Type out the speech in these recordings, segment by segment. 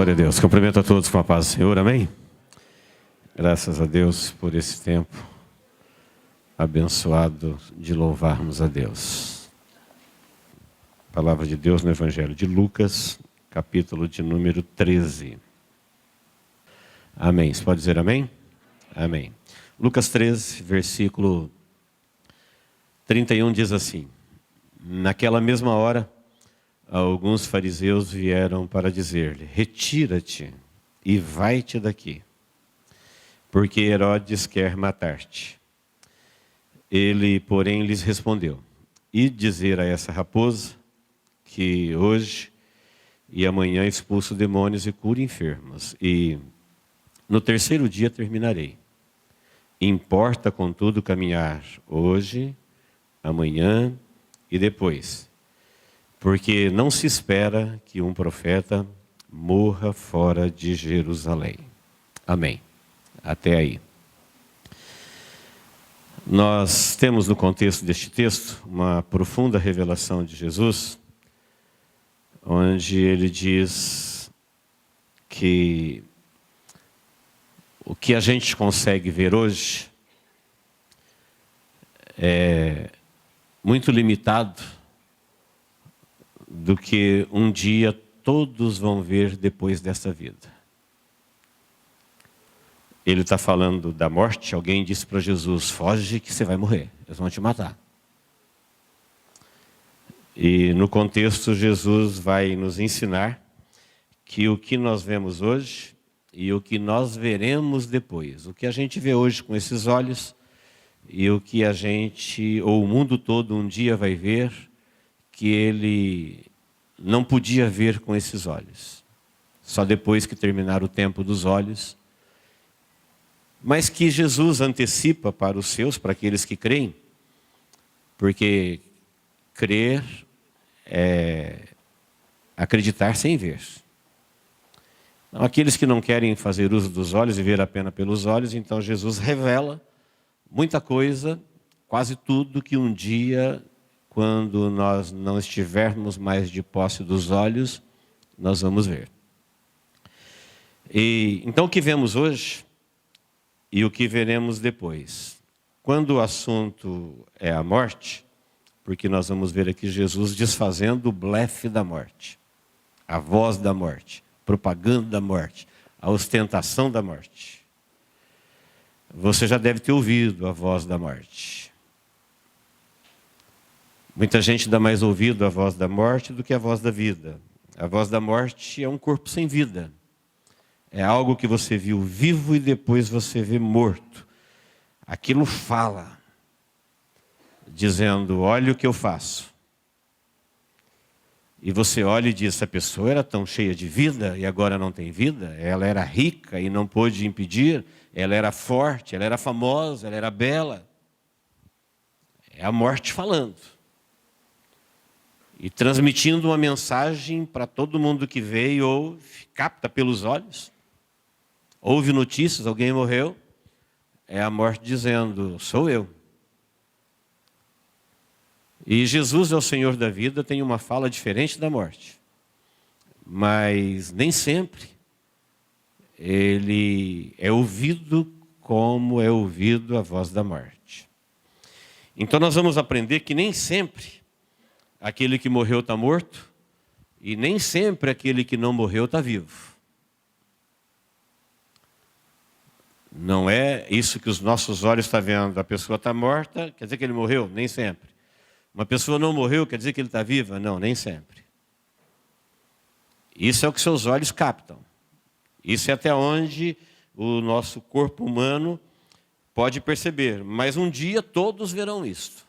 Glória a Deus. Cumprimento a todos com a paz do Senhor. Amém? Graças a Deus por esse tempo abençoado de louvarmos a Deus. Palavra de Deus no Evangelho de Lucas, capítulo de número 13. Amém. Você pode dizer amém? Amém. Lucas 13, versículo 31 diz assim: naquela mesma hora, alguns fariseus vieram para dizer-lhe: retira-te e vai-te daqui, porque Herodes quer matar-te. Ele, porém, lhes respondeu: ide dizer a essa raposa que hoje e amanhã expulso demônios e curo enfermos, e no terceiro dia terminarei. Importa, contudo, caminhar hoje, amanhã e depois, porque não se espera que um profeta morra fora de Jerusalém. Amém. Até aí. Nós temos no contexto deste texto uma profunda revelação de Jesus, onde ele diz que o que a gente consegue ver hoje é muito limitado do que um dia todos vão ver depois desta vida. Ele está falando da morte. Alguém disse para Jesus: foge que você vai morrer, eles vão te matar. E no contexto, Jesus vai nos ensinar que o que nós vemos hoje e o que nós veremos depois, o que a gente vê hoje com esses olhos e o que a gente, ou o mundo todo, um dia vai ver, que ele não podia ver com esses olhos, só depois que terminar o tempo dos olhos, mas que Jesus antecipa para os seus, para aqueles que creem, porque crer é acreditar sem ver. Então, aqueles que não querem fazer uso dos olhos e ver apenas pelos olhos, então Jesus revela muita coisa, quase tudo que um dia, quando nós não estivermos mais de posse dos olhos, nós vamos ver. E então o que vemos hoje e o que veremos depois. Quando o assunto é a morte, porque nós vamos ver aqui Jesus desfazendo o blefe da morte, a voz da morte, propaganda da morte, a ostentação da morte. Você já deve ter ouvido a voz da morte. Muita gente dá mais ouvido à voz da morte do que à voz da vida. A voz da morte é um corpo sem vida. É algo que você viu vivo e depois você vê morto. Aquilo fala, dizendo: olha o que eu faço. E você olha e diz: essa pessoa era tão cheia de vida e agora não tem vida. Ela era rica e não pôde impedir. Ela era forte, ela era famosa, ela era bela. É a morte falando. E transmitindo uma mensagem para todo mundo que vê e ouve, capta pelos olhos. Ouve notícias, alguém morreu. É a morte dizendo: sou eu. E Jesus é o Senhor da vida, tem uma fala diferente da morte. Mas nem sempre ele é ouvido como é ouvido a voz da morte. Então nós vamos aprender que nem sempre aquele que morreu está morto e nem sempre aquele que não morreu está vivo. Não é isso que os nossos olhos estão vendo. A pessoa está morta, quer dizer que ele morreu? Nem sempre. Uma pessoa não morreu, quer dizer que ele está viva? Não, nem sempre. Isso é o que seus olhos captam. Isso é até onde o nosso corpo humano pode perceber. Mas um dia todos verão isto.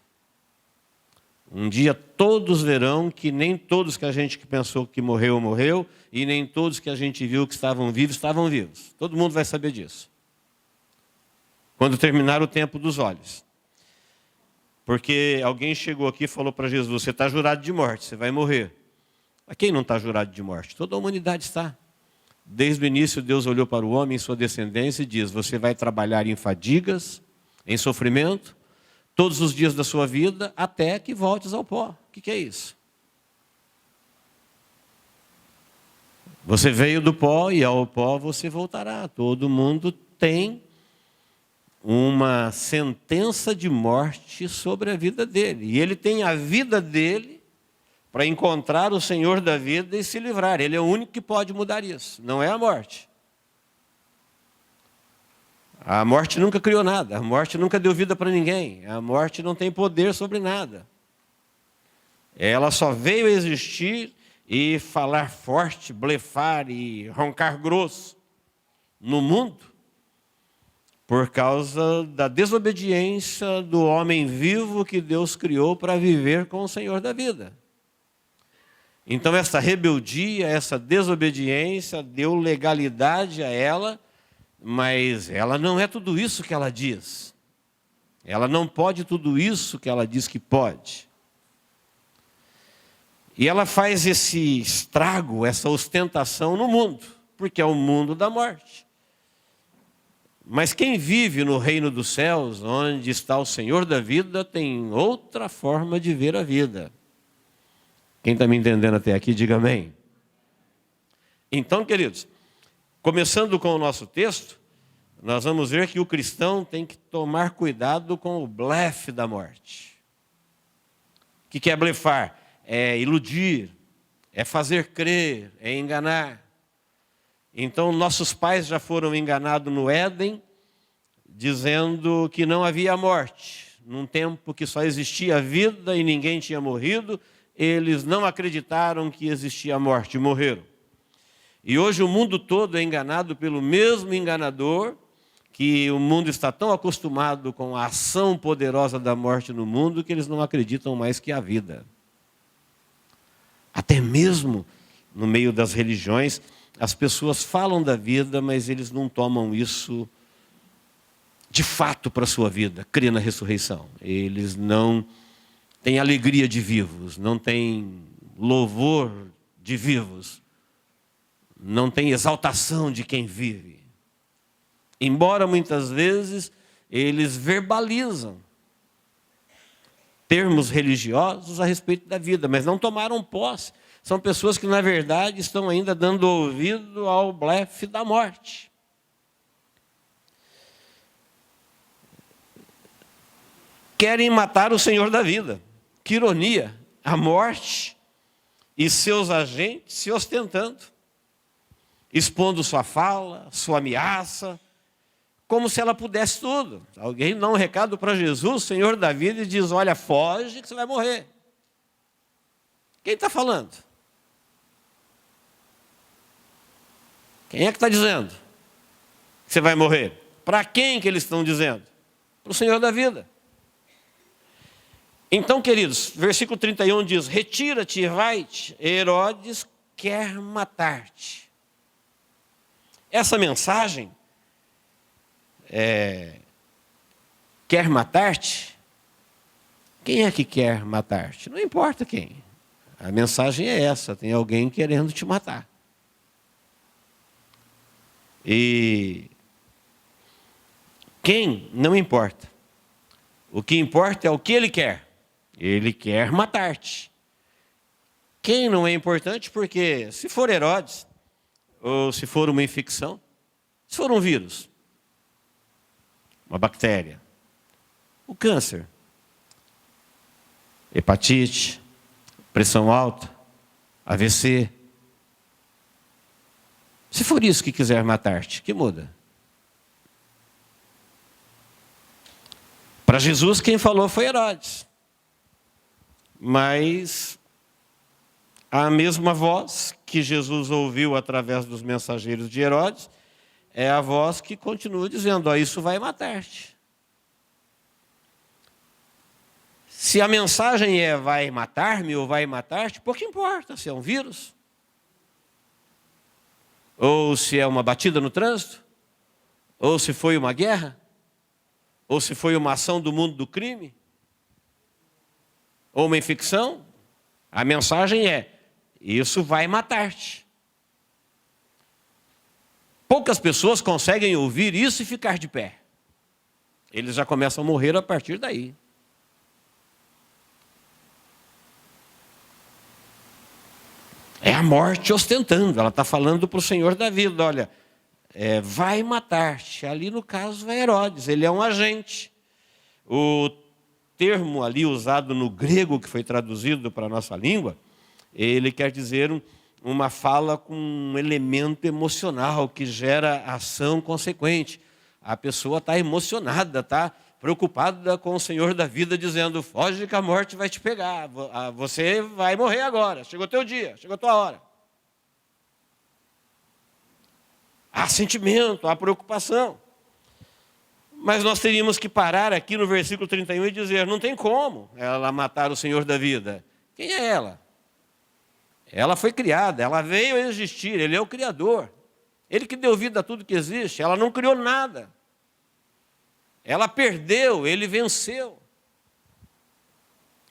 Um dia todos verão que nem todos que a gente que pensou que morreu, morreu, e nem todos que a gente viu que estavam vivos. Todo mundo vai saber disso. Quando terminar o tempo dos olhos. Porque alguém chegou aqui e falou para Jesus: você está jurado de morte, você vai morrer. Mas quem não está jurado de morte? Toda a humanidade está. Desde o início, Deus olhou para o homem e sua descendência e diz: você vai trabalhar em fadigas, em sofrimento, todos os dias da sua vida, até que voltes ao pó. O que é isso? Você veio do pó e ao pó você voltará. Todo mundo tem uma sentença de morte sobre a vida dele. E ele tem a vida dele para encontrar o Senhor da vida e se livrar. Ele é o único que pode mudar isso, não é a morte. A morte nunca criou nada, a morte nunca deu vida para ninguém, a morte não tem poder sobre nada. Ela só veio a existir e falar forte, blefar e roncar grosso no mundo por causa da desobediência do homem vivo que Deus criou para viver com o Senhor da vida. Então essa rebeldia, essa desobediência deu legalidade a ela, mas ela não é tudo isso que ela diz. Ela não pode tudo isso que ela diz que pode. E ela faz esse estrago, essa ostentação no mundo, porque é o mundo da morte. Mas quem vive no reino dos céus, onde está o Senhor da vida, tem outra forma de ver a vida. Quem está me entendendo até aqui, diga amém. Então, queridos, começando com o nosso texto, nós vamos ver que o cristão tem que tomar cuidado com o blefe da morte. O que é blefar? É iludir, é fazer crer, é enganar. Então, nossos pais já foram enganados no Éden, dizendo que não havia morte. Num tempo que só existia vida e ninguém tinha morrido, eles não acreditaram que existia morte e morreram. E hoje o mundo todo é enganado pelo mesmo enganador, que o mundo está tão acostumado com a ação poderosa da morte no mundo, que eles não acreditam mais que há vida. Até mesmo no meio das religiões, as pessoas falam da vida, mas eles não tomam isso de fato para a sua vida, crê na ressurreição. Eles não têm alegria de vivos, não têm louvor de vivos, não têm exaltação de quem vive. Embora muitas vezes eles verbalizam termos religiosos a respeito da vida, mas não tomaram posse. São pessoas que, na verdade, estão ainda dando ouvido ao blefe da morte. Querem matar o Senhor da vida. Que ironia! A morte e seus agentes se ostentando, expondo sua fala, sua ameaça, como se ela pudesse tudo. Alguém dá um recado para Jesus, Senhor da vida, e diz, olha, foge que você vai morrer. Quem está falando? Quem é que está dizendo que você vai morrer? Para quem que eles estão dizendo? Para o Senhor da vida. Então, queridos, versículo 31 diz, retira-te e vai-te, Herodes quer matar-te. Essa mensagem, quer matar-te? Quem é que quer matar-te? Não importa quem. A mensagem é essa, tem alguém querendo te matar. E quem? Não importa. O que importa é o que ele quer. Ele quer matar-te. Quem não é importante, porque se for Herodes, ou se for uma infecção, se for um vírus, uma bactéria, o câncer, hepatite, pressão alta, AVC. Se for isso que quiser matar-te, que muda? Para Jesus, quem falou foi Herodes. Mas a mesma voz que Jesus ouviu através dos mensageiros de Herodes é a voz que continua dizendo, ó, isso vai matar-te. Se a mensagem é vai matar-me ou vai matar-te, pouco importa se é um vírus, ou se é uma batida no trânsito, ou se foi uma guerra, ou se foi uma ação do mundo do crime, ou uma infecção, a mensagem é, isso vai matar-te. Poucas pessoas conseguem ouvir isso e ficar de pé. Eles já começam a morrer a partir daí. É a morte ostentando. Ela está falando para o Senhor da vida, olha, vai matar-te. Ali no caso é Herodes, ele é um agente. O termo ali usado no grego, que foi traduzido para a nossa língua, ele quer dizer uma fala com um elemento emocional que gera ação consequente. A pessoa está emocionada, está preocupada com o Senhor da vida, dizendo, foge que a morte vai te pegar, você vai morrer agora, chegou o teu dia, chegou a tua hora. Há sentimento, há preocupação. Mas nós teríamos que parar aqui no versículo 31 e dizer, não tem como ela matar o Senhor da vida. Quem é ela? Ela foi criada, ela veio a existir, Ele é o Criador. Ele que deu vida a tudo que existe, ela não criou nada. Ela perdeu, Ele venceu.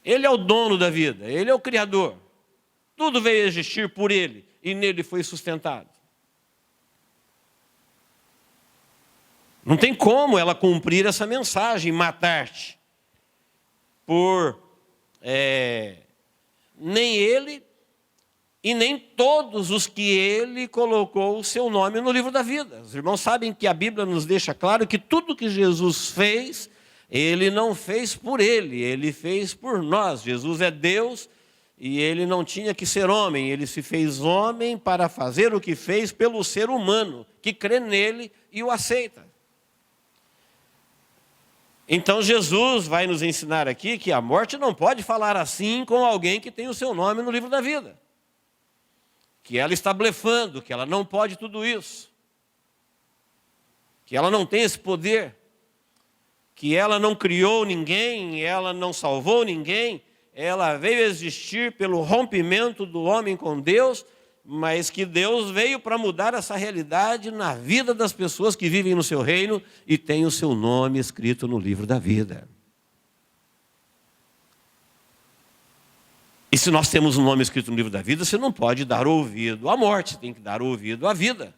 Ele é o dono da vida, Ele é o Criador. Tudo veio a existir por Ele e nele foi sustentado. Não tem como ela cumprir essa mensagem, matar-te. Nem ele e nem todos os que ele colocou o seu nome no livro da vida. Os irmãos sabem que a Bíblia nos deixa claro que tudo que Jesus fez, ele não fez por ele fez por nós. Jesus é Deus e ele não tinha que ser homem, ele se fez homem para fazer o que fez pelo ser humano, que crê nele e o aceita. Então Jesus vai nos ensinar aqui que a morte não pode falar assim com alguém que tem o seu nome no livro da vida. Que ela está blefando, que ela não pode tudo isso. Que ela não tem esse poder. Que ela não criou ninguém, ela não salvou ninguém. Ela veio a existir pelo rompimento do homem com Deus, mas que Deus veio para mudar essa realidade na vida das pessoas que vivem no seu reino e têm o seu nome escrito no livro da vida. E se nós temos um nome escrito no livro da vida, você não pode dar ouvido à morte, tem que dar ouvido à vida.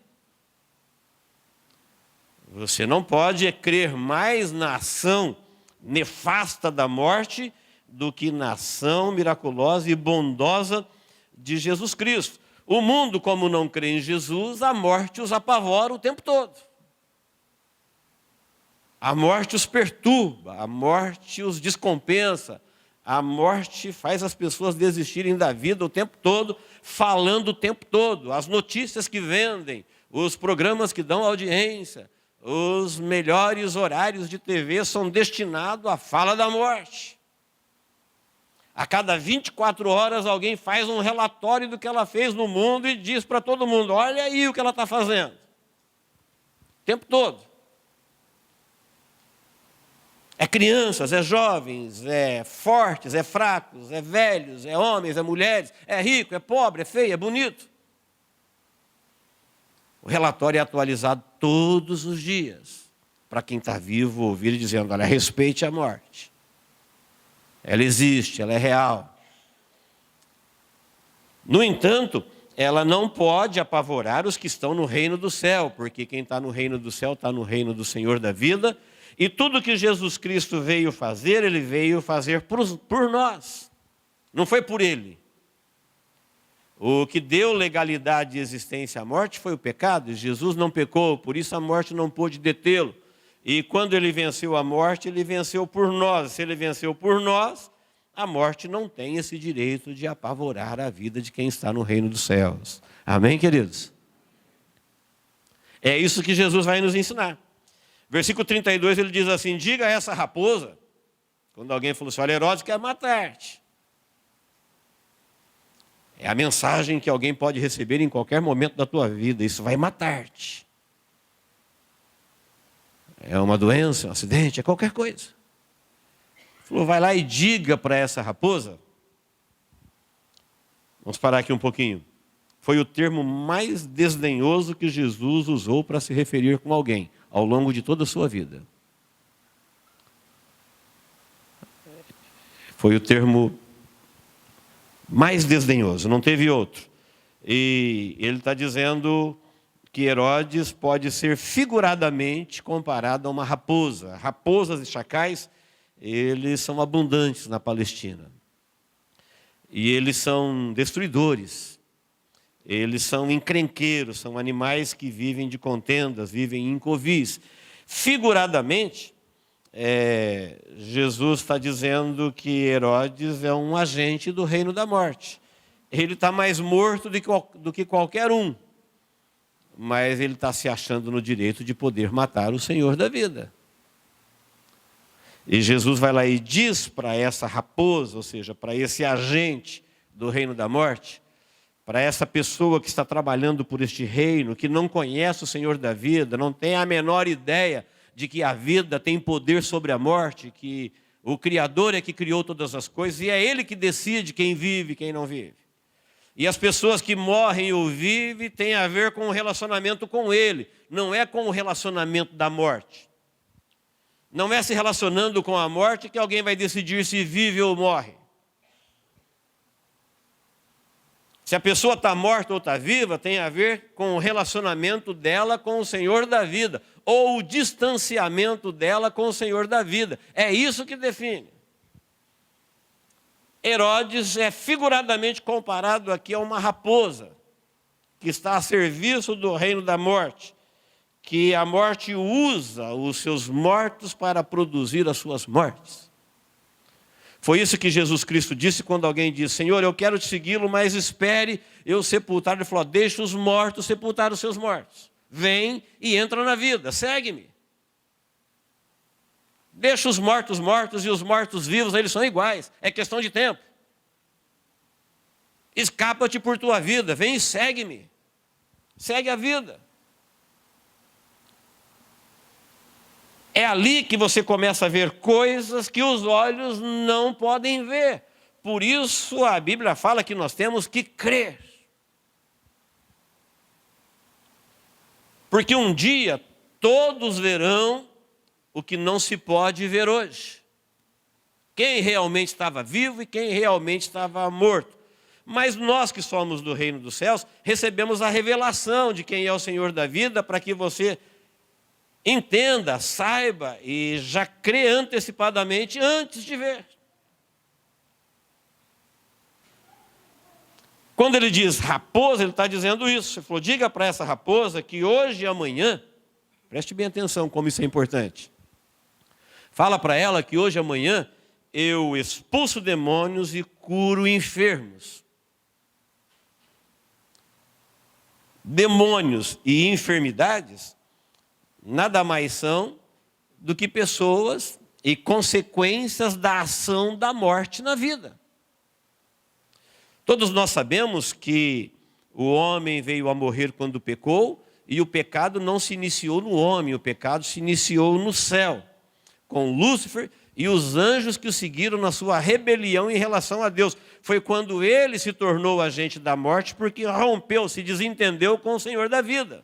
Você não pode crer mais na ação nefasta da morte do que na ação miraculosa e bondosa de Jesus Cristo. O mundo, como não crê em Jesus, a morte os apavora o tempo todo. A morte os perturba, a morte os descompensa, a morte faz as pessoas desistirem da vida o tempo todo, falando o tempo todo. As notícias que vendem, os programas que dão audiência, os melhores horários de TV são destinados à fala da morte. A cada 24 horas alguém faz um relatório do que ela fez no mundo e diz para todo mundo, olha aí o que ela está fazendo. O tempo todo. É crianças, é jovens, é fortes, é fracos, é velhos, é homens, é mulheres, é rico, é pobre, é feio, é bonito. O relatório é atualizado todos os dias, para quem está vivo ouvir dizendo, olha, respeite a morte. Ela existe, ela é real. No entanto, ela não pode apavorar os que estão no reino do céu, porque quem está no reino do céu está no reino do Senhor da vida, e tudo que Jesus Cristo veio fazer, Ele veio fazer por nós. Não foi por Ele. O que deu legalidade e existência à morte foi o pecado. Jesus não pecou, por isso a morte não pôde detê-lo. E quando Ele venceu a morte, Ele venceu por nós. Se Ele venceu por nós, a morte não tem esse direito de apavorar a vida de quem está no reino dos céus. Amém, queridos? É isso que Jesus vai nos ensinar. Versículo 32, ele diz assim, diga a essa raposa, quando alguém falou assim, olha, Herodes quer matar-te. É a mensagem que alguém pode receber em qualquer momento da tua vida, isso vai matar-te. É uma doença, um acidente, é qualquer coisa. Ele falou, vai lá e diga para essa raposa. Vamos parar aqui um pouquinho. Foi o termo mais desdenhoso que Jesus usou para se referir com alguém, ao longo de toda a sua vida. Foi o termo mais desdenhoso, não teve outro. E ele está dizendo que Herodes pode ser figuradamente comparado a uma raposa. Raposas e chacais, eles são abundantes na Palestina. E eles são destruidores. Eles são encrenqueiros, são animais que vivem de contendas, vivem em covis. Figuradamente, Jesus está dizendo que Herodes é um agente do reino da morte. Ele está mais morto do que qualquer um, mas ele está se achando no direito de poder matar o Senhor da vida. E Jesus vai lá e diz para essa raposa, ou seja, para esse agente do reino da morte, para essa pessoa que está trabalhando por este reino, que não conhece o Senhor da vida, não tem a menor ideia de que a vida tem poder sobre a morte, que o Criador é que criou todas as coisas e é Ele que decide quem vive e quem não vive. E as pessoas que morrem ou vivem têm a ver com o relacionamento com Ele, não é com o relacionamento da morte. Não é se relacionando com a morte que alguém vai decidir se vive ou morre. Se a pessoa está morta ou está viva, tem a ver com o relacionamento dela com o Senhor da vida, ou o distanciamento dela com o Senhor da vida. É isso que define. Herodes é figuradamente comparado aqui a uma raposa, que está a serviço do reino da morte, que a morte usa os seus mortos para produzir as suas mortes. Foi isso que Jesus Cristo disse quando alguém disse: Senhor, eu quero te segui-lo, mas espere eu sepultar. Ele falou: deixa os mortos sepultar os seus mortos. Vem e entra na vida, segue-me. Deixa os mortos mortos e os mortos vivos, eles são iguais, é questão de tempo. Escapa-te por tua vida, vem e segue-me. Segue a vida. É ali que você começa a ver coisas que os olhos não podem ver. Por isso a Bíblia fala que nós temos que crer. Porque um dia todos verão o que não se pode ver hoje. Quem realmente estava vivo e quem realmente estava morto. Mas nós que somos do reino dos céus, recebemos a revelação de quem é o Senhor da vida, para que você entenda, saiba e já crê antecipadamente antes de ver. Quando ele diz raposa, ele está dizendo isso. Ele falou: diga para essa raposa que hoje e amanhã, preste bem atenção como isso é importante. Fala para ela que hoje e amanhã eu expulso demônios e curo enfermos. Demônios e enfermidades nada mais são do que pessoas e consequências da ação da morte na vida. Todos nós sabemos que o homem veio a morrer quando pecou, e o pecado não se iniciou no homem, o pecado se iniciou no céu, com Lúcifer e os anjos que o seguiram na sua rebelião em relação a Deus. Foi quando ele se tornou agente da morte, porque rompeu, se desentendeu com o Senhor da vida.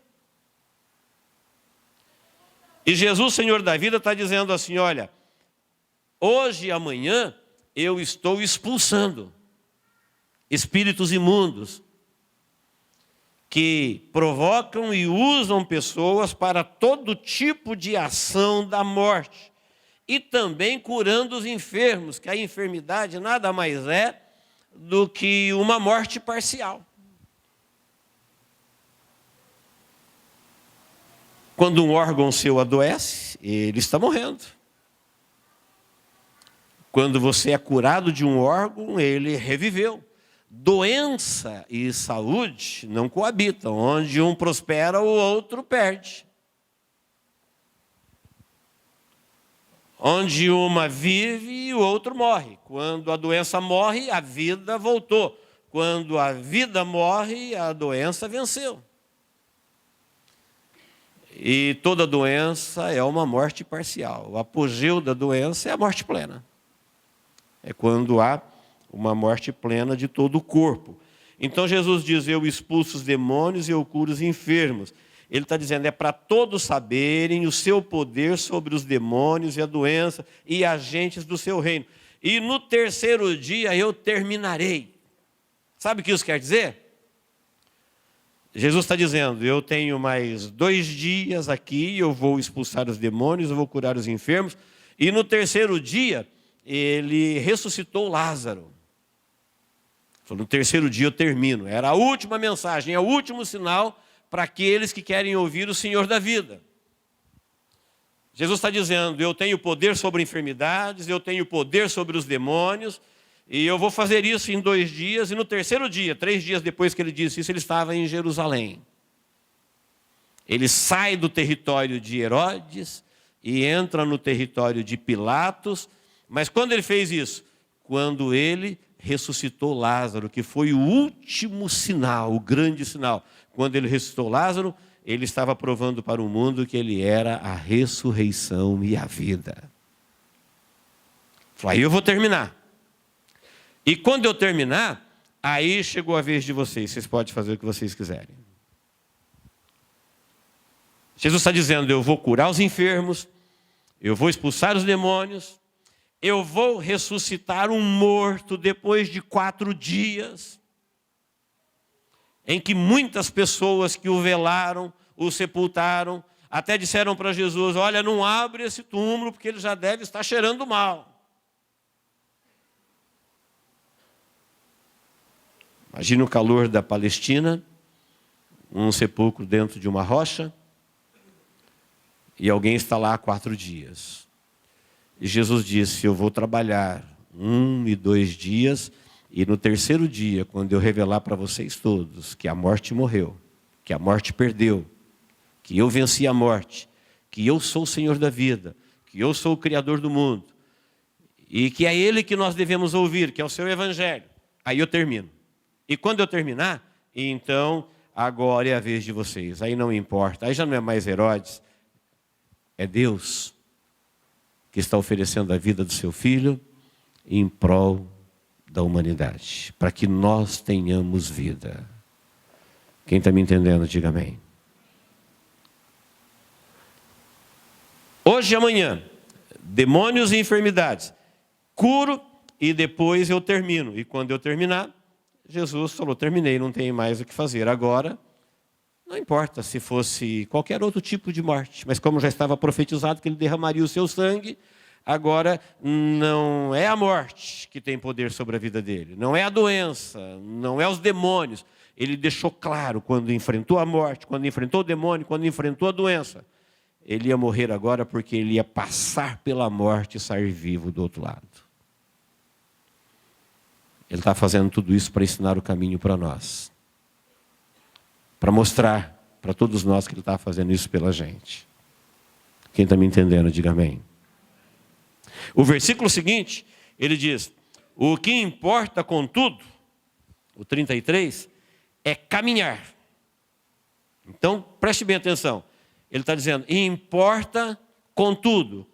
E Jesus, Senhor da vida, está dizendo assim: olha, hoje e amanhã eu estou expulsando espíritos imundos que provocam e usam pessoas para todo tipo de ação da morte. E também curando os enfermos, que a enfermidade nada mais é do que uma morte parcial. Quando um órgão seu adoece, ele está morrendo. Quando você é curado de um órgão, ele reviveu. Doença e saúde não coabitam. Onde um prospera, o outro perde. Onde uma vive e o outro morre. Quando a doença morre, a vida voltou. Quando a vida morre, a doença venceu. E toda doença é uma morte parcial. O apogeu da doença é a morte plena. É quando há uma morte plena de todo o corpo. Então Jesus diz: eu expulso os demônios e eu curo os enfermos. Ele está dizendo, é para todos saberem o seu poder sobre os demônios e a doença e agentes do seu reino. E no terceiro dia eu terminarei. Sabe o que isso quer dizer? Jesus está dizendo, eu tenho mais 2 dias aqui, eu vou expulsar os demônios, eu vou curar os enfermos. E no terceiro dia, ele ressuscitou Lázaro. No terceiro dia eu termino. Era a última mensagem, é o último sinal para aqueles que querem ouvir o Senhor da vida. Jesus está dizendo, eu tenho poder sobre enfermidades, eu tenho poder sobre os demônios, e eu vou fazer isso em 2 dias, e no terceiro dia, 3 dias depois que ele disse isso, ele estava em Jerusalém. Ele sai do território de Herodes e entra no território de Pilatos, mas quando ele fez isso? Quando ele ressuscitou Lázaro, que foi o último sinal, o grande sinal. Quando ele ressuscitou Lázaro, ele estava provando para o mundo que ele era a ressurreição e a vida. Falei, aí eu vou terminar. E quando eu terminar, aí chegou a vez de vocês podem fazer o que vocês quiserem. Jesus está dizendo, eu vou curar os enfermos, eu vou expulsar os demônios, eu vou ressuscitar um morto depois de 4 dias, em que muitas pessoas que o velaram, o sepultaram, até disseram para Jesus, olha, não abre esse túmulo, porque ele já deve estar cheirando mal. Imagine o calor da Palestina, um sepulcro dentro de uma rocha, e alguém está lá há 4 dias. E Jesus disse, eu vou trabalhar 1 e 2 dias, e no terceiro dia, quando eu revelar para vocês todos que a morte morreu, que a morte perdeu, que eu venci a morte, que eu sou o Senhor da vida, que eu sou o Criador do mundo, e que é Ele que nós devemos ouvir, que é o seu Evangelho, aí eu termino. E quando eu terminar, então agora é a vez de vocês. Aí não importa, aí já não é mais Herodes, é Deus que está oferecendo a vida do seu Filho em prol da humanidade, para que nós tenhamos vida. Quem está me entendendo, diga amém. Hoje e amanhã, demônios e enfermidades, curo e depois eu termino. E quando eu terminar, Jesus falou, terminei, não tem mais o que fazer. Agora, não importa se fosse qualquer outro tipo de morte, mas como já estava profetizado que ele derramaria o seu sangue, agora não é a morte que tem poder sobre a vida dele, não é a doença, não é os demônios. Ele deixou claro quando enfrentou a morte, quando enfrentou o demônio, quando enfrentou a doença, ele ia morrer agora porque ele ia passar pela morte e sair vivo do outro lado. Ele está fazendo tudo isso para ensinar o caminho para nós. Para mostrar para todos nós que ele está fazendo isso pela gente. Quem está me entendendo, diga amém. O versículo seguinte, ele diz, o que importa contudo, o 33, é caminhar. Então, preste bem atenção. Ele está dizendo, importa contudo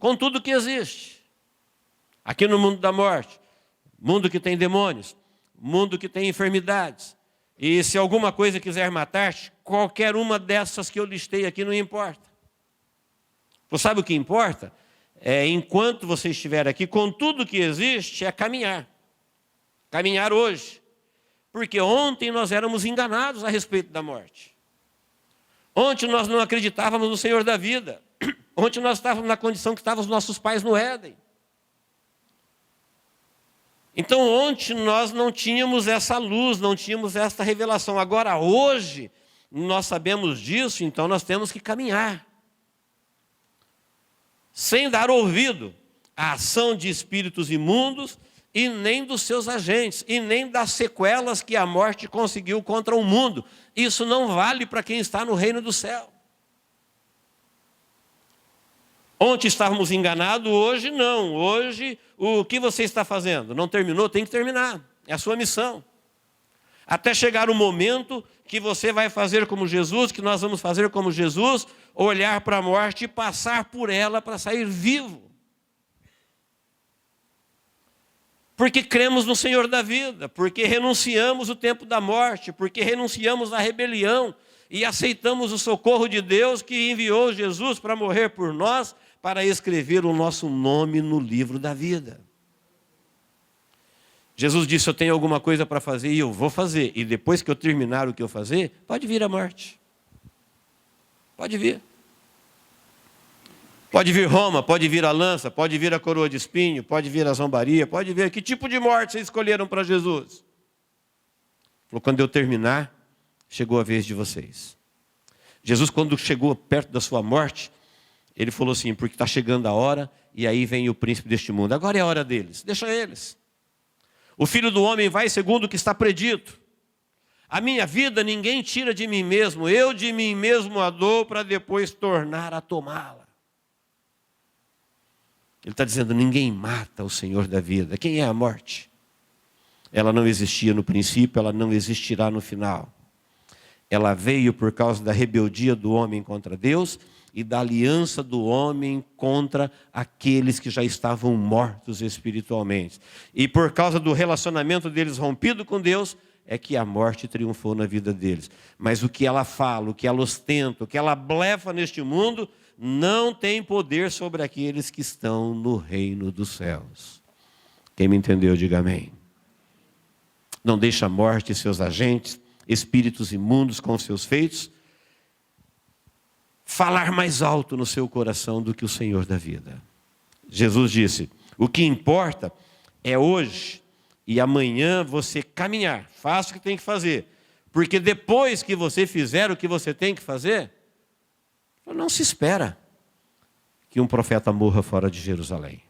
que existe. Aqui no mundo da morte, mundo que tem demônios, mundo que tem enfermidades. E se alguma coisa quiser matar-te, qualquer uma dessas que eu listei aqui não importa. Você sabe o que importa? É, enquanto você estiver aqui, com tudo que existe, é caminhar. Caminhar hoje. Porque ontem nós éramos enganados a respeito da morte. Ontem nós não acreditávamos no Senhor da vida. Ontem nós estávamos na condição que estavam os nossos pais no Éden. Então ontem nós não tínhamos essa luz, não tínhamos essa revelação. Agora hoje nós sabemos disso, então nós temos que caminhar. Sem dar ouvido à ação de espíritos imundos e nem dos seus agentes, e nem das sequelas que a morte conseguiu contra o mundo. Isso não vale para quem está no reino do céu. Ontem estávamos enganados, hoje não. Hoje, o que você está fazendo? Não terminou? Tem que terminar. É a sua missão. Até chegar o momento que você vai fazer como Jesus, que nós vamos fazer como Jesus, olhar para a morte e passar por ela para sair vivo. Porque cremos no Senhor da vida, porque renunciamos o tempo da morte, porque renunciamos à rebelião e aceitamos o socorro de Deus que enviou Jesus para morrer por nós, para escrever o nosso nome no livro da vida. Jesus disse, eu tenho alguma coisa para fazer e eu vou fazer. E depois que eu terminar o que eu fazer, pode vir a morte. Pode vir. Pode vir Roma, pode vir a lança, pode vir a coroa de espinho, pode vir a zombaria, pode vir. Que tipo de morte vocês escolheram para Jesus? Falou, quando eu terminar, chegou a vez de vocês. Jesus, quando chegou perto da sua morte, ele falou assim, porque está chegando a hora, e aí vem o príncipe deste mundo. Agora é a hora deles, deixa eles. O Filho do Homem vai segundo o que está predito. A minha vida ninguém tira de mim mesmo, eu de mim mesmo a dou para depois tornar a tomá-la. Ele está dizendo, ninguém mata o Senhor da vida. Quem é a morte? Ela não existia no princípio, ela não existirá no final. Ela veio por causa da rebeldia do homem contra Deus e da aliança do homem contra aqueles que já estavam mortos espiritualmente. E por causa do relacionamento deles rompido com Deus, é que a morte triunfou na vida deles. Mas o que ela fala, o que ela ostenta, o que ela blefa neste mundo, não tem poder sobre aqueles que estão no reino dos céus. Quem me entendeu, diga amém. Não deixa a morte e seus agentes, espíritos imundos com seus feitos, falar mais alto no seu coração do que o Senhor da vida. Jesus disse, o que importa é hoje e amanhã você caminhar, faça o que tem que fazer, porque depois que você fizer o que você tem que fazer, não se espera que um profeta morra fora de Jerusalém.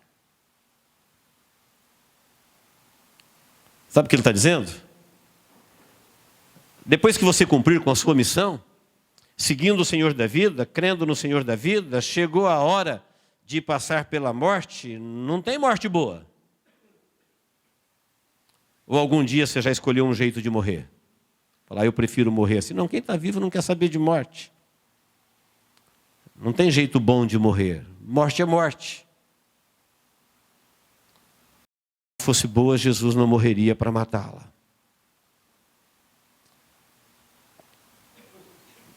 Sabe o que ele está dizendo? Depois que você cumprir com a sua missão, seguindo o Senhor da vida, crendo no Senhor da vida, chegou a hora de passar pela morte, não tem morte boa. Ou algum dia você já escolheu um jeito de morrer? Falar, eu prefiro morrer assim. Não, quem está vivo não quer saber de morte. Não tem jeito bom de morrer. Morte é morte. Se fosse boa, Jesus não morreria para matá-la.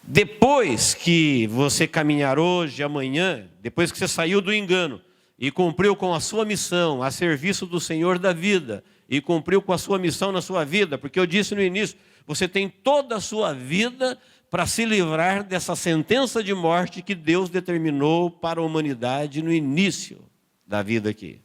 Depois que você caminhar hoje, amanhã, depois que você saiu do engano e cumpriu com a sua missão a serviço do Senhor da vida, e cumpriu com a sua missão na sua vida, porque eu disse no início, você tem toda a sua vida para se livrar dessa sentença de morte que Deus determinou para a humanidade no início da vida aqui.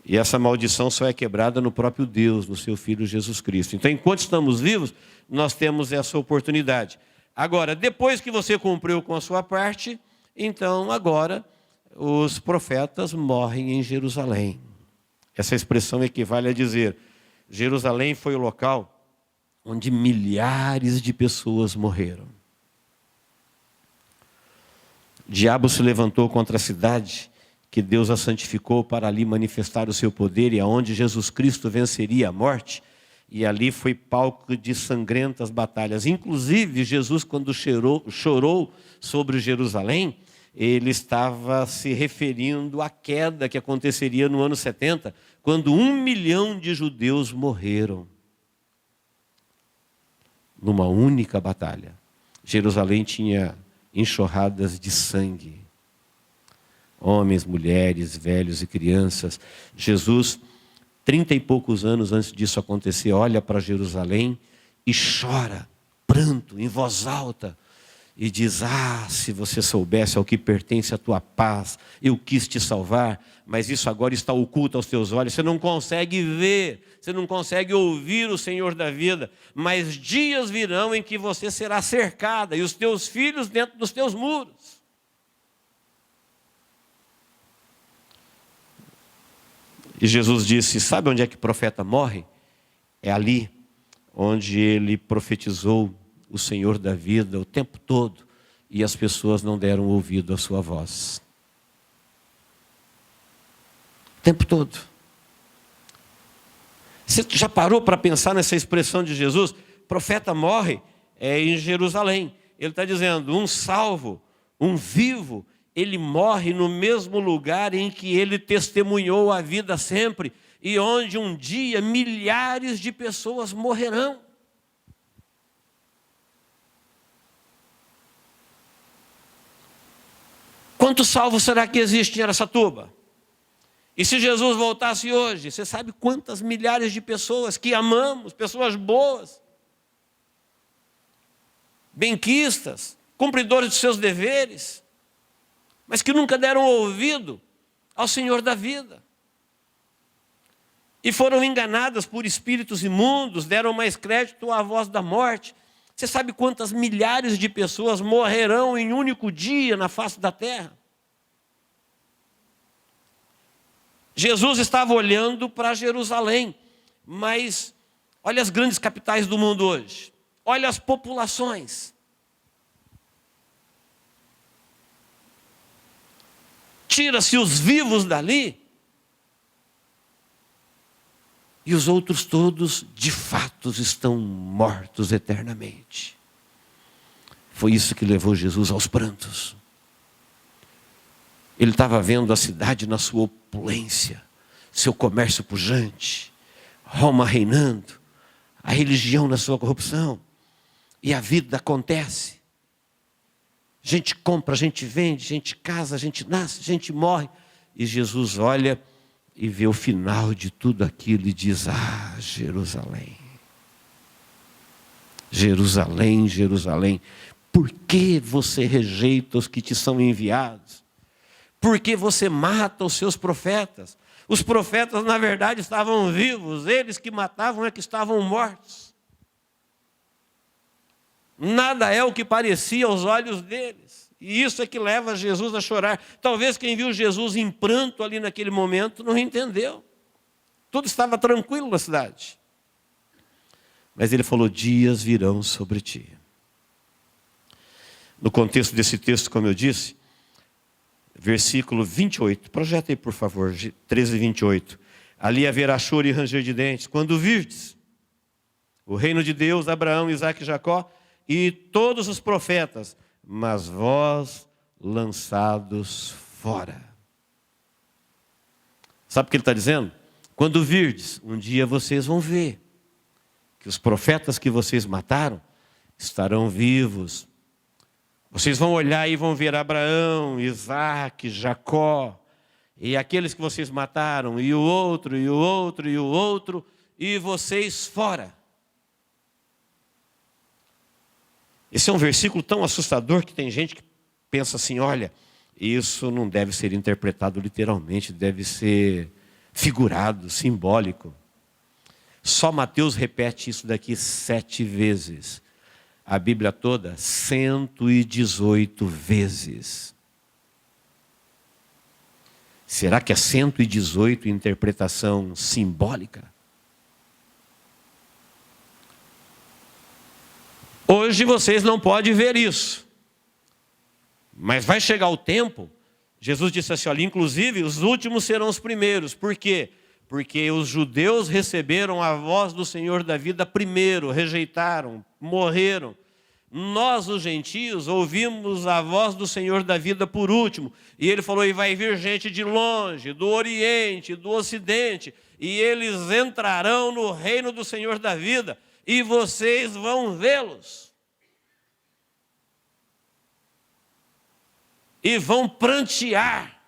E essa maldição só é quebrada no próprio Deus, no seu Filho Jesus Cristo. Então, enquanto estamos vivos, nós temos essa oportunidade. Agora, depois que você cumpriu com a sua parte, então agora os profetas morrem em Jerusalém. Essa expressão equivale a dizer, Jerusalém foi o local onde milhares de pessoas morreram. O diabo se levantou contra a cidade, que Deus a santificou para ali manifestar o seu poder, e aonde Jesus Cristo venceria a morte, e ali foi palco de sangrentas batalhas. Inclusive, Jesus, quando chorou sobre Jerusalém, ele estava se referindo à queda que aconteceria no ano 70, quando 1 milhão de judeus morreram numa única batalha. Jerusalém tinha enxurradas de sangue. Homens, mulheres, velhos e crianças. Jesus, 30 e poucos anos antes disso acontecer, olha para Jerusalém e chora, pranto, em voz alta, e diz, se você soubesse ao que pertence a tua paz, eu quis te salvar, mas isso agora está oculto aos teus olhos, você não consegue ver, você não consegue ouvir o Senhor da vida, mas dias virão em que você será cercada, e os teus filhos dentro dos teus muros. E Jesus disse, sabe onde é que o profeta morre? É ali onde ele profetizou o Senhor da vida o tempo todo, e as pessoas não deram ouvido à sua voz. O tempo todo. Você já parou para pensar nessa expressão de Jesus? O profeta morre em Jerusalém. Ele está dizendo, um salvo, um vivo, ele morre no mesmo lugar em que ele testemunhou a vida sempre, e onde um dia milhares de pessoas morrerão. Quantos salvos será que existem em Araçatuba? E se Jesus voltasse hoje, você sabe quantas milhares de pessoas que amamos, pessoas boas, benquistas, cumpridores de seus deveres, mas que nunca deram ouvido ao Senhor da vida. E foram enganadas por espíritos imundos, deram mais crédito à voz da morte. Você sabe quantas milhares de pessoas morrerão em um único dia na face da terra? Jesus estava olhando para Jerusalém, mas olha as grandes capitais do mundo hoje. Olha as populações. Tira-se os vivos dali, e os outros todos, de fato, estão mortos eternamente. Foi isso que levou Jesus aos prantos. Ele estava vendo a cidade na sua opulência, seu comércio pujante, Roma reinando, a religião na sua corrupção, e a vida acontece. Gente compra, gente vende, gente casa, gente nasce, gente morre. E Jesus olha e vê o final de tudo aquilo e diz: ah, Jerusalém, Jerusalém, Jerusalém, por que você rejeita os que te são enviados? Por que você mata os seus profetas? Os profetas, na verdade, estavam vivos, eles que matavam é que estavam mortos. Nada é o que parecia aos olhos deles. E isso é que leva Jesus a chorar. Talvez quem viu Jesus em pranto ali naquele momento não entendeu. Tudo estava tranquilo na cidade. Mas ele falou: dias virão sobre ti. No contexto desse texto, como eu disse, versículo 28. Projeta aí, por favor, 13 e 28. Ali haverá choro e ranger de dentes, quando virdes o reino de Deus, Abraão, Isaque e Jacó, e todos os profetas, mas vós lançados fora. Sabe o que ele está dizendo? Quando virdes, um dia vocês vão ver que os profetas que vocês mataram estarão vivos. Vocês vão olhar e vão ver Abraão, Isaque, Jacó, e aqueles que vocês mataram, e o outro, e o outro, e o outro, e vocês fora. Esse é um versículo tão assustador que tem gente que pensa assim: olha, isso não deve ser interpretado literalmente, deve ser figurado, simbólico. Só Mateus repete isso daqui 7 vezes. A Bíblia toda, 118 vezes. Será que é 118 interpretação simbólica? Hoje vocês não podem ver isso. Mas vai chegar o tempo, Jesus disse assim: olha, inclusive os últimos serão os primeiros. Por quê? Porque os judeus receberam a voz do Senhor da vida primeiro, rejeitaram, morreram. Nós, os gentios, ouvimos a voz do Senhor da vida por último. E ele falou: e vai vir gente de longe, do Oriente, do Ocidente, e eles entrarão no reino do Senhor da vida, e vocês vão vê-los. E vão prantear,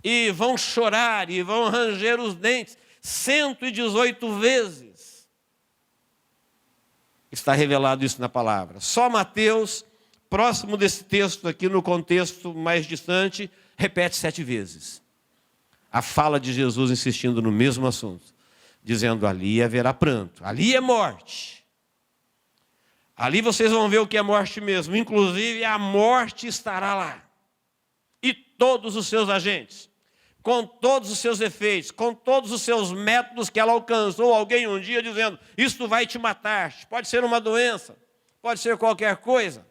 e vão chorar, e vão ranger os dentes, 118 vezes. Está revelado isso na palavra. Só Mateus, próximo desse texto aqui, no contexto mais distante, repete 7 vezes. A fala de Jesus insistindo no mesmo assunto, dizendo: ali haverá pranto, ali é morte. Ali vocês vão ver o que é morte mesmo, inclusive a morte estará lá. E todos os seus agentes, com todos os seus efeitos, com todos os seus métodos que ela alcançou. Alguém um dia dizendo: isto vai te matar. Pode ser uma doença, pode ser qualquer coisa.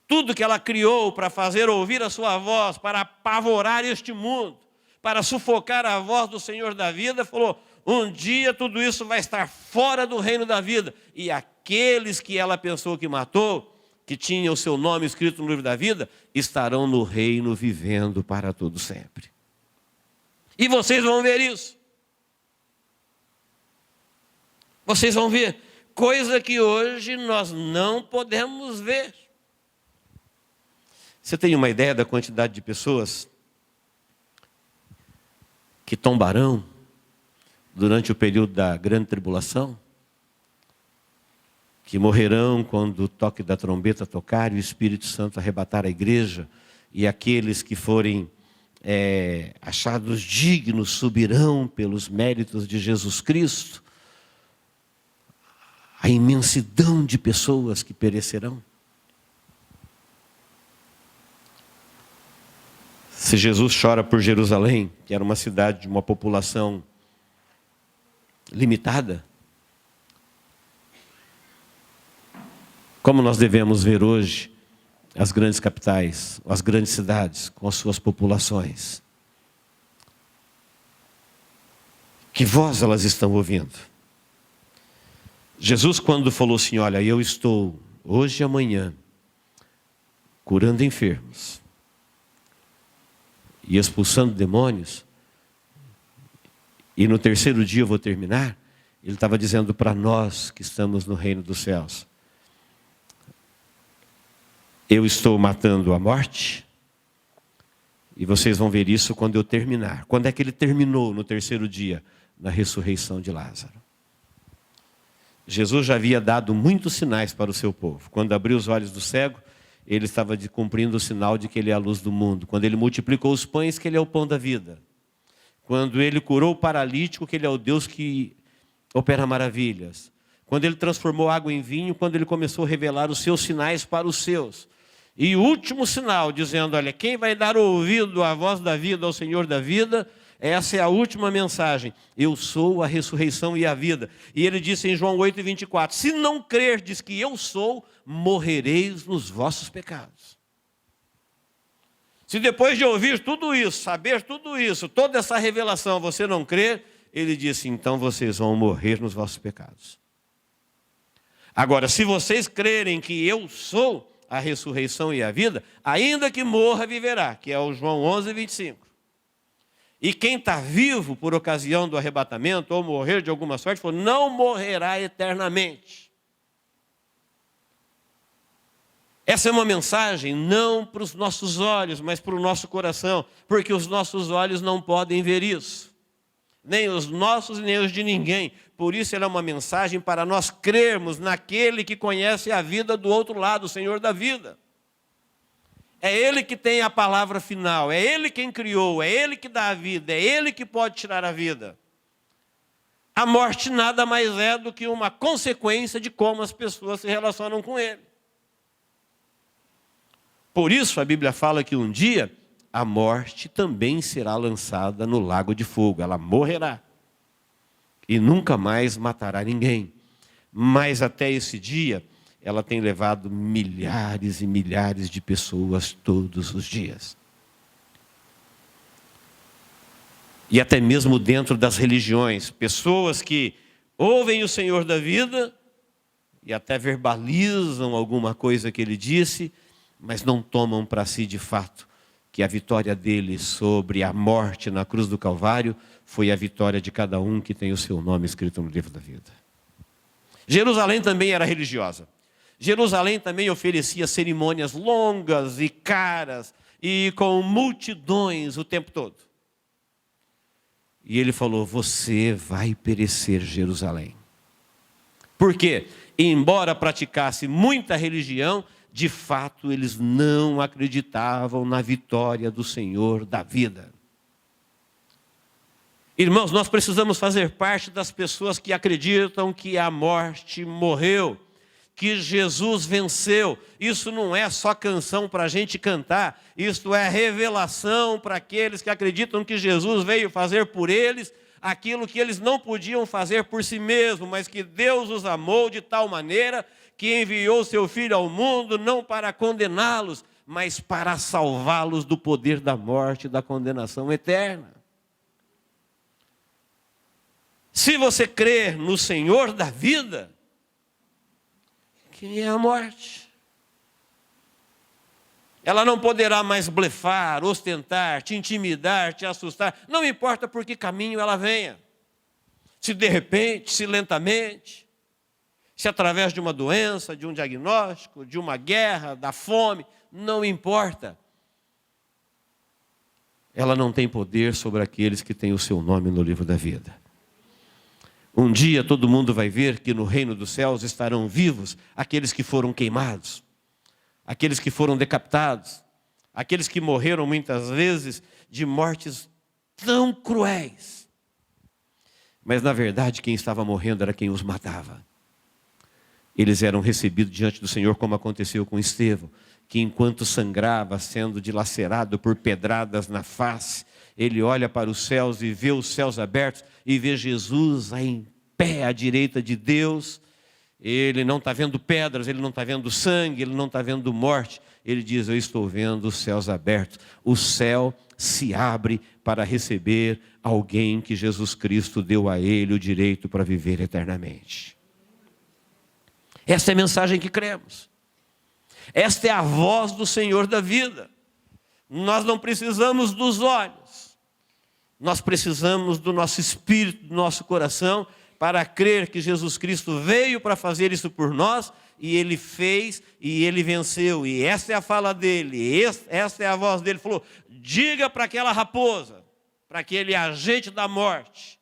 Tudo que ela criou para fazer ouvir a sua voz, para apavorar este mundo, para sufocar a voz do Senhor da vida, falou: um dia tudo isso vai estar fora do reino da vida. E aqueles que ela pensou que matou, que tinha o seu nome escrito no livro da vida, estarão no reino vivendo para todo sempre. E vocês vão ver isso. Vocês vão ver coisa que hoje nós não podemos ver. Você tem uma ideia da quantidade de pessoas que tombarão durante o período da grande tribulação? Que morrerão quando o toque da trombeta tocar e o Espírito Santo arrebatar a igreja, e aqueles que forem achados dignos subirão pelos méritos de Jesus Cristo. A imensidão de pessoas que perecerão. Se Jesus chora por Jerusalém, que era uma cidade de uma população limitada, como nós devemos ver hoje as grandes capitais, as grandes cidades com as suas populações? Que voz elas estão ouvindo? Jesus, quando falou assim, olha, eu estou hoje e amanhã curando enfermos e expulsando demônios, e no terceiro dia eu vou terminar, ele estava dizendo para nós que estamos no reino dos céus, eu estou matando a morte, e vocês vão ver isso quando eu terminar. Quando é que ele terminou no terceiro dia? Na ressurreição de Lázaro. Jesus já havia dado muitos sinais para o seu povo. Quando abriu os olhos do cego, ele estava cumprindo o sinal de que ele é a luz do mundo. Quando ele multiplicou os pães, que ele é o pão da vida. Quando ele curou o paralítico, que ele é o Deus que opera maravilhas. Quando ele transformou água em vinho, quando ele começou a revelar os seus sinais para os seus. E o último sinal, dizendo, olha, quem vai dar ouvido à voz da vida, ao Senhor da vida, essa é a última mensagem. Eu sou a ressurreição e a vida. E ele disse em João 8:24, se não crerdes que eu sou, morrereis nos vossos pecados. Se depois de ouvir tudo isso, saber tudo isso, toda essa revelação, você não crer, ele disse, então vocês vão morrer nos vossos pecados. Agora, se vocês crerem que eu sou a ressurreição e a vida, ainda que morra, viverá, que é o João 11:25. E quem está vivo por ocasião do arrebatamento, ou morrer de alguma sorte, não morrerá eternamente. Essa é uma mensagem não para os nossos olhos, mas para o nosso coração, porque os nossos olhos não podem ver isso. Nem os nossos, nem os de ninguém. Por isso ela é uma mensagem para nós crermos naquele que conhece a vida do outro lado, o Senhor da vida. É Ele que tem a palavra final, é Ele quem criou, é Ele que dá a vida, é Ele que pode tirar a vida. A morte nada mais é do que uma consequência de como as pessoas se relacionam com Ele. Por isso a Bíblia fala que um dia a morte também será lançada no lago de fogo, ela morrerá e nunca mais matará ninguém. Mas até esse dia, ela tem levado milhares e milhares de pessoas todos os dias. E até mesmo dentro das religiões, pessoas que ouvem o Senhor da vida e até verbalizam alguma coisa que Ele disse, mas não tomam para si de fato que a vitória dele sobre a morte na cruz do Calvário foi a vitória de cada um que tem o seu nome escrito no livro da vida. Jerusalém também era religiosa. Jerusalém também oferecia cerimônias longas e caras e com multidões o tempo todo. E ele falou, você vai perecer, Jerusalém. Por quê? Embora praticasse muita religião, de fato eles não acreditavam na vitória do Senhor da vida. Irmãos, nós precisamos fazer parte das pessoas que acreditam que a morte morreu, que Jesus venceu. Isso não é só canção para a gente cantar, isso é revelação para aqueles que acreditam que Jesus veio fazer por eles aquilo que eles não podiam fazer por si mesmos, mas que Deus os amou de tal maneira que enviou seu Filho ao mundo não para condená-los, mas para salvá-los do poder da morte e da condenação eterna. Se você crer no Senhor da vida, quem é a morte? Ela não poderá mais blefar, ostentar, te intimidar, te assustar. Não importa por que caminho ela venha. Se de repente, se lentamente, se através de uma doença, de um diagnóstico, de uma guerra, da fome, não importa. Ela não tem poder sobre aqueles que têm o seu nome no livro da vida. Um dia todo mundo vai ver que no reino dos céus estarão vivos aqueles que foram queimados, aqueles que foram decapitados, aqueles que morreram muitas vezes de mortes tão cruéis. Mas na verdade quem estava morrendo era quem os matava. Eles eram recebidos diante do Senhor, como aconteceu com Estevão, que enquanto sangrava, sendo dilacerado por pedradas na face, ele olha para os céus e vê os céus abertos e vê Jesus em pé à direita de Deus. Ele não está vendo pedras, ele não está vendo sangue, ele não está vendo morte. Ele diz: eu estou vendo os céus abertos. O céu se abre para receber alguém que Jesus Cristo deu a ele o direito para viver eternamente. Esta é a mensagem que cremos. Esta é a voz do Senhor da vida. Nós não precisamos dos olhos. Nós precisamos do nosso espírito, do nosso coração, para crer que Jesus Cristo veio para fazer isso por nós, e Ele fez, e Ele venceu. E essa é a fala dele, essa é a voz dele. Ele falou: diga para aquela raposa, para aquele agente da morte,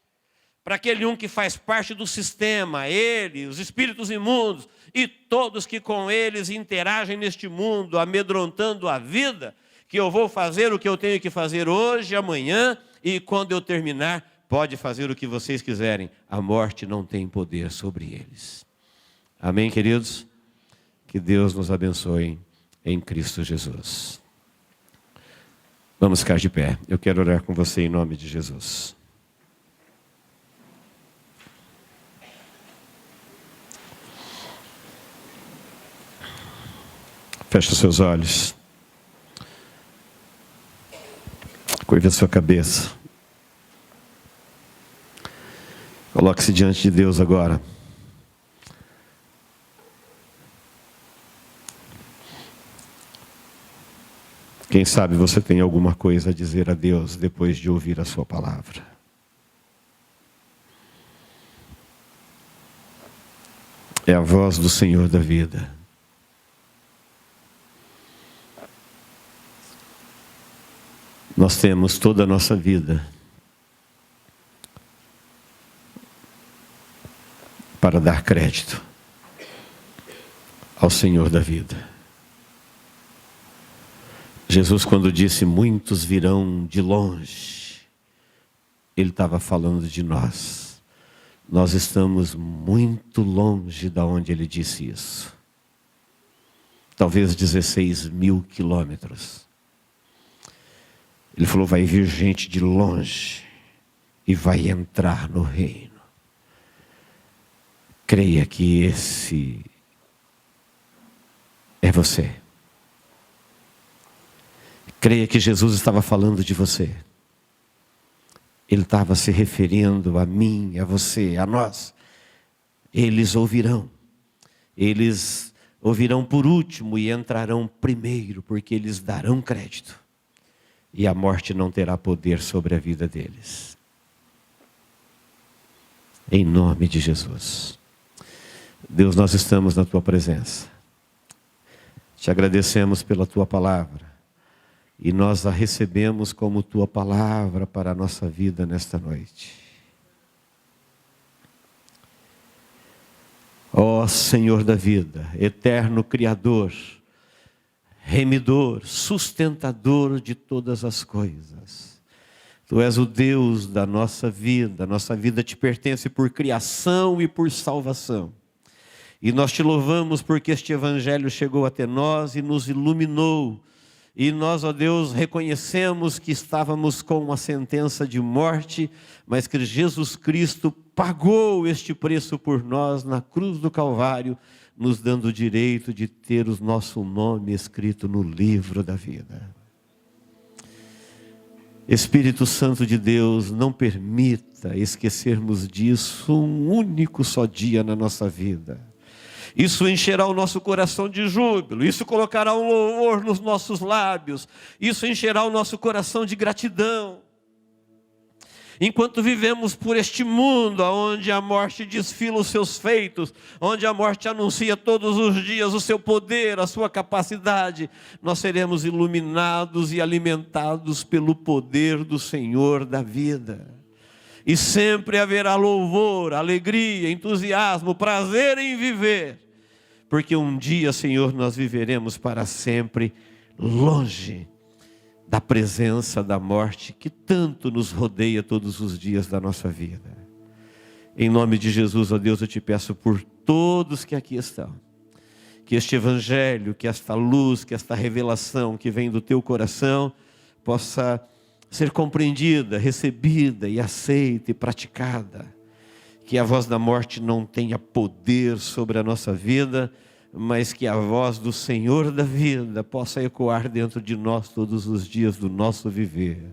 para aquele que faz parte do sistema, ele, os espíritos imundos, e todos que com eles interagem neste mundo, amedrontando a vida, que eu vou fazer o que eu tenho que fazer hoje, amanhã, e quando eu terminar, pode fazer o que vocês quiserem. A morte não tem poder sobre eles. Amém, queridos? Que Deus nos abençoe em Cristo Jesus. Vamos ficar de pé. Eu quero orar com você em nome de Jesus. Feche os seus olhos. Curve a sua cabeça. Coloque-se diante de Deus agora. Quem sabe você tem alguma coisa a dizer a Deus depois de ouvir a sua palavra. É a voz do Senhor da vida. Nós temos toda a nossa vida para dar crédito ao Senhor da vida. Jesus, quando disse muitos virão de longe, Ele estava falando de nós. Nós estamos muito longe da onde Ele disse isso. Talvez 16 mil quilômetros. Ele falou: vai vir gente de longe e vai entrar no reino. Creia que esse é você. Creia que Jesus estava falando de você. Ele estava se referindo a mim, a você, a nós. Eles ouvirão. Eles ouvirão por último e entrarão primeiro, porque eles darão crédito. E a morte não terá poder sobre a vida deles. Em nome de Jesus. Deus, nós estamos na Tua presença. Te agradecemos pela Tua palavra. E nós a recebemos como Tua palavra para a nossa vida nesta noite. Ó Senhor da vida, eterno Criador, remidor, sustentador de todas as coisas. Tu és o Deus da nossa vida. A nossa vida te pertence por criação e por salvação. E nós te louvamos porque este Evangelho chegou até nós e nos iluminou. E nós, ó Deus, reconhecemos que estávamos com uma sentença de morte, mas que Jesus Cristo pagou este preço por nós na cruz do Calvário, nos dando o direito de ter o nosso nome escrito no livro da vida. Espírito Santo de Deus, não permita esquecermos disso um único só dia na nossa vida. Isso encherá o nosso coração de júbilo, isso colocará um louvor nos nossos lábios, isso encherá o nosso coração de gratidão. Enquanto vivemos por este mundo, onde a morte desfila os seus feitos, onde a morte anuncia todos os dias o seu poder, a sua capacidade, nós seremos iluminados e alimentados pelo poder do Senhor da vida. E sempre haverá louvor, alegria, entusiasmo, prazer em viver. Porque um dia, Senhor, nós viveremos para sempre longe da presença da morte que tanto nos rodeia todos os dias da nossa vida. Em nome de Jesus, ó Deus, eu te peço por todos que aqui estão, que este evangelho, que esta luz, que esta revelação que vem do teu coração possa ser compreendida, recebida e aceita e praticada. Que a voz da morte não tenha poder sobre a nossa vida, mas que a voz do Senhor da vida possa ecoar dentro de nós todos os dias do nosso viver.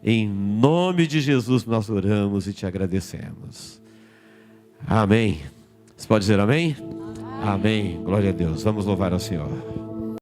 Em nome de Jesus nós oramos e te agradecemos. Amém. Você pode dizer amém? Amém. Glória a Deus. Vamos louvar ao Senhor.